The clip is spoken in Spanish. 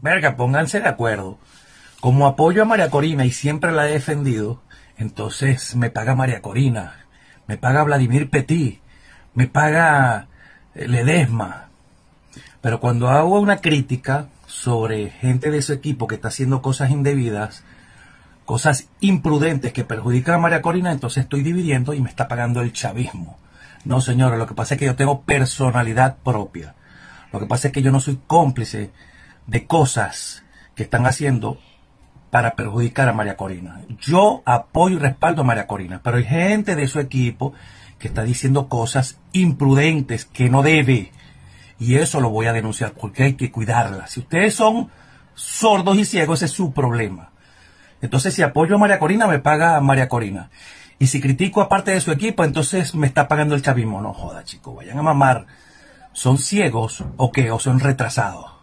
Verga, pónganse de acuerdo. Como apoyo a María Corina y siempre la he defendido, entonces me paga María Corina, me paga Vladimir Petit, me paga Ledesma. Pero cuando hago una crítica sobre gente de su equipo que está haciendo cosas indebidas, cosas imprudentes que perjudican a María Corina, entonces estoy dividiendo y me está pagando el chavismo. No, señores, lo que pasa es que yo tengo personalidad propia. Lo que pasa es que yo no soy cómplice de cosas que están haciendo para perjudicar a María Corina. Yo apoyo y respaldo a María Corina, pero hay gente de su equipo que está diciendo cosas imprudentes que no debe. Y eso lo voy a denunciar porque hay que cuidarla. Si ustedes son sordos y ciegos, ese es su problema. Entonces, si apoyo a María Corina, me paga María Corina. Y si critico a parte de su equipo, entonces me está pagando el chavismo. No joda, chicos, vayan a mamar. ¿Son ciegos o qué? ¿O son retrasados?